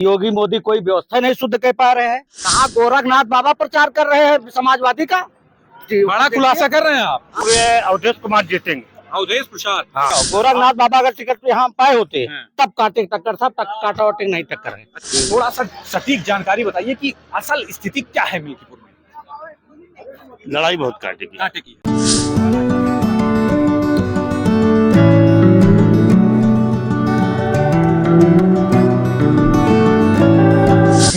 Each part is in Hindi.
योगी मोदी कोई व्यवस्था नहीं शुद्ध कर पा रहे हैं। कहाँ गोरखनाथ बाबा प्रचार कर रहे हैं समाजवादी का। बड़ा खुलासा कर रहे हैं आप। पूरे अवधेश कुमार जीतेंगे। अवधेश प्रसाद। हाँ, गोरखनाथ बाबा अगर टिकट यहाँ पाए होते तब काटे टक्कर था, काटा वोटिंग नहीं टक्कर है। थोड़ा सा सटीक जानकारी बताइए कि असल स्थिति क्या है मिल्कीपुर में। लड़ाई बहुत काटेगी। कांटे की।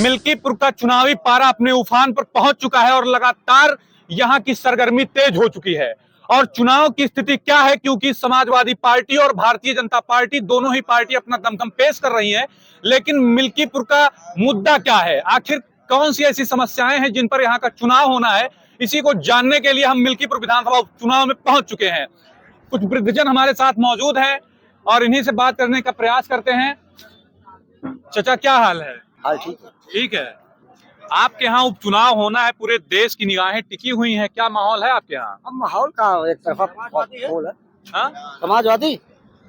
मिल्कीपुर का चुनावी पारा अपने उफान पर पहुंच चुका है और लगातार यहां की सरगर्मी तेज हो चुकी है। और चुनाव की स्थिति क्या है, क्योंकि समाजवादी पार्टी और भारतीय जनता पार्टी दोनों ही पार्टी अपना दमखम पेश कर रही हैं, लेकिन मिल्कीपुर का मुद्दा क्या है, आखिर कौन सी ऐसी समस्याएं हैं जिन पर यहाँ का चुनाव होना है, इसी को जानने के लिए हम मिल्कीपुर विधानसभा चुनाव में पहुंच चुके हैं। कुछ वृद्धजन हमारे साथ मौजूद हैं और इन्हीं से बात करने का प्रयास करते हैं। चाचा, क्या हाल है? हाँ, ठीक है। ठीक है। आपके यहाँ उपचुनाव होना है, पूरे देश की निगाहें टिकी हुई हैं, क्या माहौल है आपके यहाँ? अब माहौल का एक तरफा माहौल है। हाँ? समाजवादी।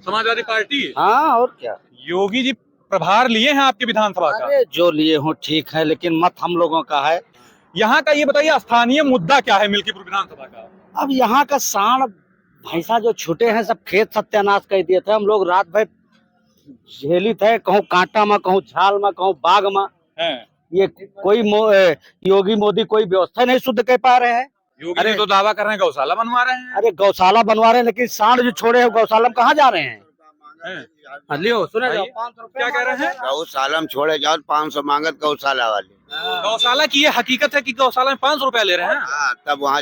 समाजवादी पार्टी। हाँ, और क्या। योगी जी प्रभार लिए हैं आपके विधानसभा का? अरे जो लिए हो ठीक है, लेकिन मत हम लोगों का है। यहाँ का ये बताइए, स्थानीय मुद्दा क्या है मिल्कीपुर विधानसभा का? अब यहाँ का सांड भैंसा जो छूटे हैं, सब खेत सत्यानाश कर दिए थे। हम लोग रात भर झेली थे, कहूँ कांटा में, कहूँ झाल में, कहूँ बाग में। ये कोई योगी मोदी कोई व्यवस्था नहीं शुद्ध कर पा रहे हैं। योगी जी तो दावा कर रहे हैं गौशाला बनवा रहे हैं। अरे गौशाला बनवा रहे हैं, लेकिन सांड जो छोड़े हैं गौशाला में कहाँ जा रहे हैं? लियो सुने, क्या कह रहे हैं? गौशाला में छोड़े जाओ, 500 मांगत गौशाला वाले। गौशाला की ये हकीकत है कि गौशाला में 500 रुपया ले रहे हैं। हाँ, तब वहाँ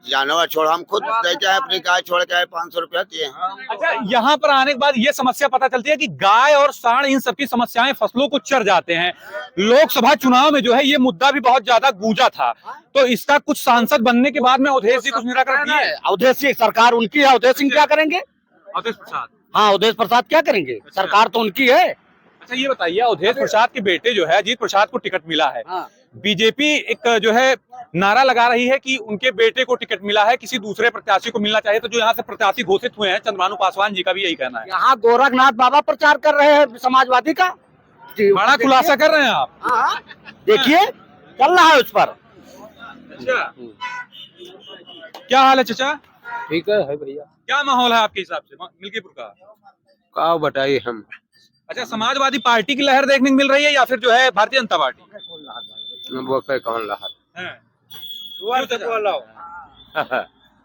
जानवर छोड़, हम खुद देते हैं अपनी गाय छोड़ के 500 रुपया दिए। अच्छा, यहाँ पर आने के बाद ये समस्या पता चलती है कि गाय और सांड, इन सबकी समस्याएं फसलों को चर जाते हैं। लोकसभा चुनाव में जो है ये मुद्दा भी बहुत ज्यादा गूंजा था, तो इसका कुछ सांसद बनने के बाद में अवधेश जी कुछ निराकरण किए? अवधेश सिंह सरकार उनकी है, अवधेश सिंह क्या करेंगे? अवधेश प्रसाद। हाँ, अवधेश प्रसाद क्या करेंगे? सरकार तो उनकी है। अच्छा, ये बताइए, अवधेश प्रसाद के बेटे जो है अजीत प्रसाद को टिकट मिला है। बीजेपी एक जो है नारा लगा रही है कि उनके बेटे को टिकट मिला है, किसी दूसरे प्रत्याशी को मिलना चाहिए। तो जो यहाँ से प्रत्याशी घोषित हुए हैं, चंद्रभानु पासवान जी का भी यही कहना है। यहाँ गोरखनाथ बाबा प्रचार कर रहे हैं समाजवादी का। बड़ा खुलासा कर रहे हैं आप। हाँ, देखिए चल रहा है उस पर। अच्छा, क्या हाल है चाचा? ठीक है भैया। क्या माहौल है आपके हिसाब से मिल्कीपुर का? क्या बताइए हम। अच्छा, समाजवादी पार्टी की लहर देखने को मिल रही है या फिर जो है भारतीय जनता पार्टी? वो कौन रहा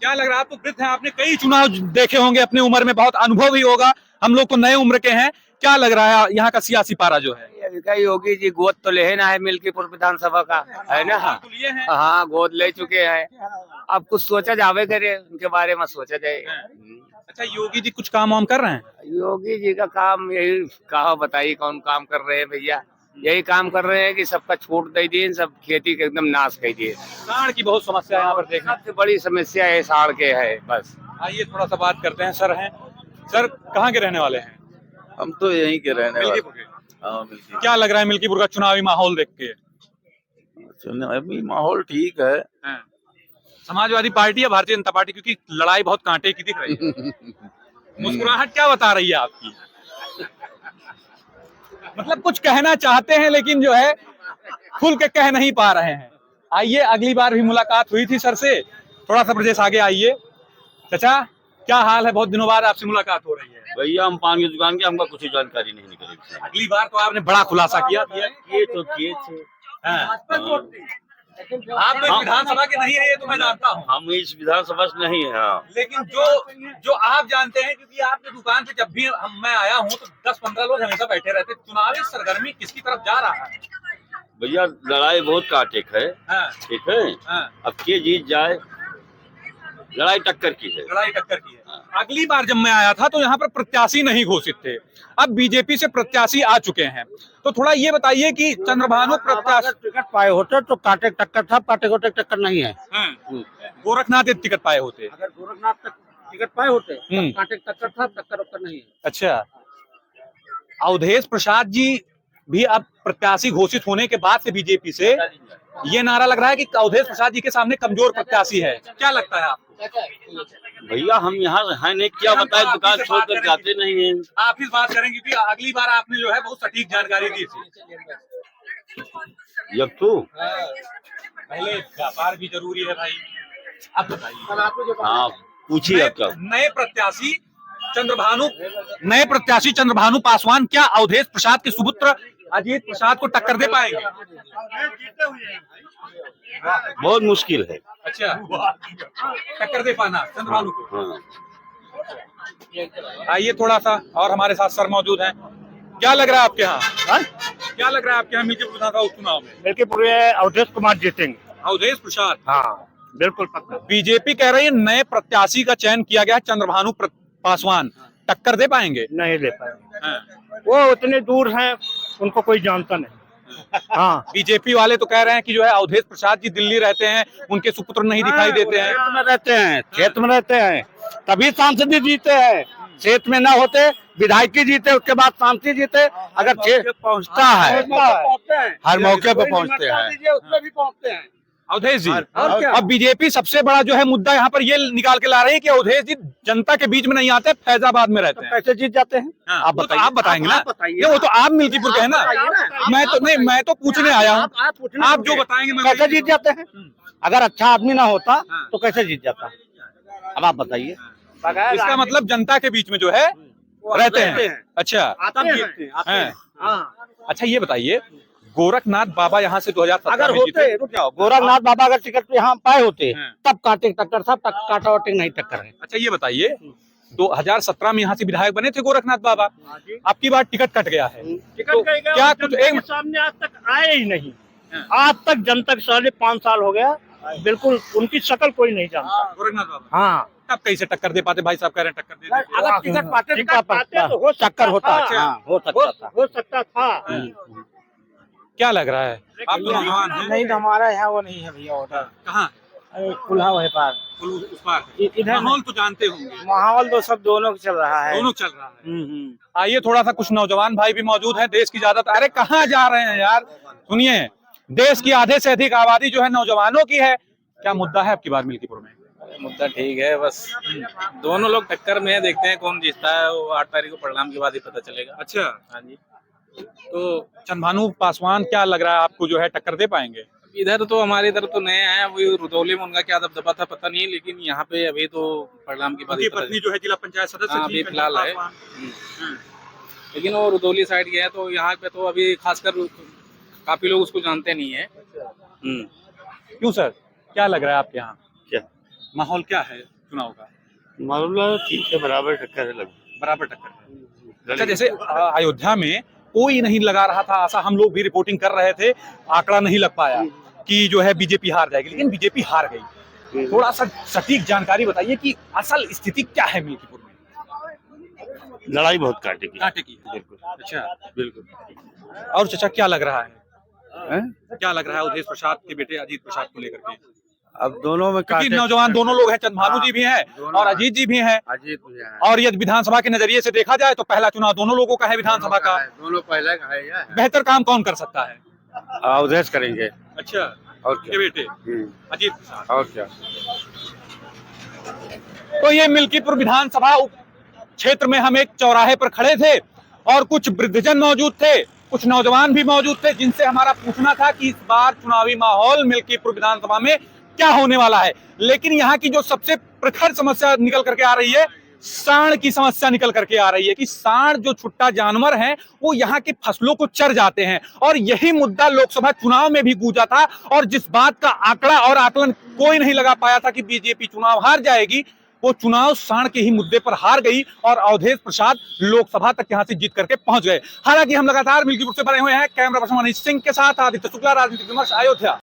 क्या लग रहा है? आप तो वृद्ध हैं, आपने कई चुनाव देखे होंगे, अपने उम्र में बहुत अनुभव ही होगा। हम लोग तो नए उम्र के हैं। क्या लग रहा है यहाँ का सियासी पारा जो है? योगी जी गोद तो ले ना है मिल्कीपुर विधानसभा का, है ना? हाँ, गोद ले चुके हैं। अब कुछ सोचा जावे करे, उनके बारे में सोचा जाए। अच्छा, योगी जी कुछ काम वाम कर रहे हैं? योगी जी का काम यही कहा, बताइए कौन काम कर रहे हैं भैया? यही काम कर रहे हैं कि सबका छूट दे दिए, सब खेती के एकदम नाश कर दिए। साढ़ की बहुत समस्या यहाँ पर देखना। सबसे बड़ी समस्या है साढ़ के है बस। आइए थोड़ा सा बात करते हैं। सर हैं, सर कहाँ के रहने वाले हैं? हम तो यहीं के रहने वाले। मिल्कीपुर के। क्या लग रहा है मिल्कीपुर का चुनावी माहौल देख के? अभी माहौल ठीक है। समाजवादी पार्टी या भारतीय जनता पार्टी, क्योंकि लड़ाई बहुत कांटे की दिख रही है। मुस्कुराहट क्या बता रही है आपकी? मतलब कुछ कहना चाहते हैं लेकिन जो है खुल के कह नहीं पा रहे हैं। आइए, अगली बार भी मुलाकात हुई थी सर से, थोड़ा सा प्रदेश आगे आइए। चाचा, क्या हाल है? बहुत दिनों बाद आपसे मुलाकात हो रही है। भैया हम पान की दुकान के, हमको कुछ जानकारी नहीं निकली। अगली बार तो आपने बड़ा खुलासा किया। ये तो किए थे। आप तो विधानसभा के नहीं है, ये तो मैं जानता हूँ। हम इस विधानसभा से नहीं है। हाँ। लेकिन जो आप जानते हैं, क्योंकि आपकी दुकान पे जब भी मैं आया हूँ तो 10-15 लोग हमेशा बैठे रहते। चुनावी सरगर्मी किसकी तरफ जा रहा है? भैया लड़ाई बहुत काटे है। ठीक है। अब के जीत जाए, लड़ाई टक्कर की है। लड़ाई टक्कर की है। अगली बार जब मैं आया था तो यहाँ पर प्रत्याशी नहीं घोषित थे, अब बीजेपी से प्रत्याशी आ चुके हैं। तो थोड़ा ये बताइए कि चंद्रभानु प्रत्याशी टिकट पाए होते तो काटे टक्कर था, पाटे को टक्कर नहीं है। गोरखनाथ टिकट पाए होते। अगर गोरखनाथ टिकट पाए होते काटे टक्कर था, टक्कर नहीं है। अच्छा, अवधेश प्रसाद जी भी अब प्रत्याशी घोषित होने के बाद से बीजेपी से ये नारा लग रहा है कि अवधेश प्रसाद जी के सामने कमजोर प्रत्याशी है, क्या लगता है आपको? भैया हम यहाँ है नहीं, क्या बताए, दुकान छोड़ कर जाते नहीं है। आप इस बात करेंगे कि अगली बार आपने जो है बहुत सटीक जानकारी दी थी। जब तो पहले व्यापार भी जरूरी है भाई। अब बताइए। हाँ पूछिए अब तक। नए प्रत्याशी चंद्रभानु पासवान क्या अवधेश प्रसाद के सुपुत्र अजीत प्रसाद को टक्कर दे पाएंगे? बहुत मुश्किल है। अच्छा, टक्कर दे पाना चंद्रभानु को। हाँ। आइए थोड़ा सा, और हमारे साथ सर मौजूद हैं। क्या लग रहा है आपके यहाँ? क्या लग रहा है आपके यहाँ मिल्कीपुर विधानसभा उपचुनाव में? मिल्कीपुर में अवधेश कुमार जीतेंगे। अवधेश प्रसाद? हाँ बिल्कुल पक्का। बीजेपी कह रही है नए प्रत्याशी का चयन किया गया, चंद्रभानु पासवान टक्कर दे पाएंगे? नहीं दे पाएंगे, हाँ। वो उतने दूर हैं, उनको कोई जानता नहीं। हाँ बीजेपी वाले तो कह रहे हैं कि जो है अवधेश प्रसाद जी दिल्ली रहते हैं, उनके सुपुत्र नहीं दिखाई देते हैं। क्षेत्र में रहते हैं, क्षेत्र में रहते हैं, तभी सांसद जीते हैं। क्षेत्र में ना होते विधायकी जीते, उसके बाद सांसद जीते। अगर क्षेत्र पहुँचता है, हर मौके पर पहुँचते हैं। उसमें भी पहुँचते हैं अवधेश जी। और क्या? अब बीजेपी सबसे बड़ा जो है मुद्दा यहाँ पर ये निकाल के ला रही है कि अवधेश जी जनता के बीच में नहीं आते, फैजाबाद में रहते हैं। कैसे जीत जाते हैं? हाँ, आप वो तो बताइए। आप बताएंगे ना। आप बताइए। ये वो तो आप मिल्कीपुर के है ना। मैं तो नहीं, मैं तो पूछने आया हूँ। आप जो बताएंगे मैं कैसे जीत जाते हैं? अगर अच्छा आदमी ना होता हाँ। तो कैसे जीत जाता? अब आप बताइए। इसका मतलब जनता के बीच में जो है रहते हैं। अच्छा, तब जीतते हैं, आते हैं। हाँ। अच्छा ये बताइए, गोरखनाथ बाबा यहाँ से 2017 अगर में होते जीते। रुक जाओ, गोरखनाथ बाबा अगर टिकट पे यहाँ पाए होते हाँ। तब कांटे टक्कर था, कांटा वाटे नहीं टक्कर है। अच्छा ये बताइए, 2017 में यहाँ से विधायक बने थे गोरखनाथ बाबा, आपकी बार टिकट कट गया है। तो क्या कुछ एक सामने आज तक आए ही नहीं। आज तक जनता के साले 5 साल हो गया, बिल्कुल उनकी शक्ल कोई नहीं जानता। गोरखनाथ बाबा हाँ तब कैसे टक्कर दे पाते? भाई साहब कह रहे हैं टक्कर दे देते। अगर टिकट पाते टिकट पाते तो हो टक्कर होता। सकता था। हाँ, हो सकता था। हो सकता था। क्या लग रहा है? आप तो नौजवान हैं। नहीं तो हमारा यहाँ वो नहीं है भैया ऑर्डर। कहाँ? कुल्हा वही पार उस पार इधर माहौल तो जानते होंगे, माहौल तो सब दोनों चल रहा है। दोनों चल रहा है। आइए थोड़ा सा, कुछ नौजवान भाई भी मौजूद हैं। देश की ज्यादातर, अरे कहाँ जा रहे हैं यार, सुनिए, देश की आधे से अधिक आबादी जो है नौजवानों की है। क्या मुद्दा है आपकी बार मिल्कीपुर में? मुद्दा ठीक है, बस दोनों लोग टक्कर में है, देखते हैं कौन जीतता है, वो 8 तारीख को परिणाम के बाद ही पता चलेगा। अच्छा, हाँ जी। तो चंद्रभानु पासवान क्या लग रहा है आपको, जो है टक्कर दे पाएंगे? इधर तो हमारे इधर तो नए हैं, वही रुदौली में उनका क्या दबदबा था पता नहीं, लेकिन यहाँ पे अभी तो परिणाम के बाद ही उनकी पता पत्नी जो है जिला पंचायत सदस्य हाँ, थी, अभी फिलहाल है। पासवान। लेकिन वो रुदौली साइड गए हैं, तो यहाँ पे तो अभी खासकर काफी लोग उसको जानते नहीं है। क्यों सर, क्या लग रहा है आपके यहाँ? क्या माहौल क्या है चुनाव का? मामला ठीक है, बराबर टक्कर है, बराबर टक्कर है। अच्छा, जैसे अयोध्या में कोई नहीं लगा रहा था आशा, हम लोग भी रिपोर्टिंग कर रहे थे, आंकड़ा नहीं लग पाया कि जो है बीजेपी हार जाएगी, लेकिन बीजेपी हार गई। थोड़ा सा सटीक जानकारी बताइए कि असल स्थिति क्या है मिल्कीपुर में? लड़ाई बहुत काटे की। कांटे की। बिल्कुल। अच्छा, बिल्कुल। और चाचा क्या लग रहा है? क्या लग रहा है अवधेश प्रसाद के बेटे अजीत प्रसाद को लेकर के? अब दोनों में क्योंकि नौजवान दोनों लोग हैं, चंद्रभानु जी भी हैं और अजीत जी भी हैं। अजीत भी है, और यदि विधानसभा के नजरिए से देखा जाए तो पहला चुनाव दोनों लोगों का है विधानसभा का। दोनों पहले का है या बेहतर काम कौन कर सकता है? अवधेश करेंगे। अच्छा, और ये बेटे अजीत प्रसाद। और क्या? तो ये मिल्कीपुर विधानसभा क्षेत्र में हम एक चौराहे पर खड़े थे और कुछ वृद्धजन मौजूद थे, कुछ नौजवान भी मौजूद थे, जिनसे हमारा पूछना था कि इस बार चुनावी माहौल मिल्कीपुर विधानसभा में क्या होने वाला है। लेकिन यहाँ की जो सबसे प्रखर समस्या निकल करके आ रही है, सांड की समस्या निकल करके आ रही है कि सांड जो छुट्टा जानवर हैं वो यहाँ की फसलों को चर जाते हैं। और यही मुद्दा लोकसभा चुनाव में भी गूंजा था, और जिस बात का आंकड़ा और आकलन कोई नहीं लगा पाया था कि बीजेपी चुनाव हार जाएगी, वो चुनाव सांड के ही मुद्दे पर हार गई और अवधेश प्रसाद लोकसभा तक यहां से जीत करके पहुंच गए। हालांकि हम लगातार मिल्कीपुर से बने हुए हैं, कैमरा पर्सन मनीष सिंह के साथ आदित्य शुक्ला, राजनीतिक विमर्श, अयोध्या।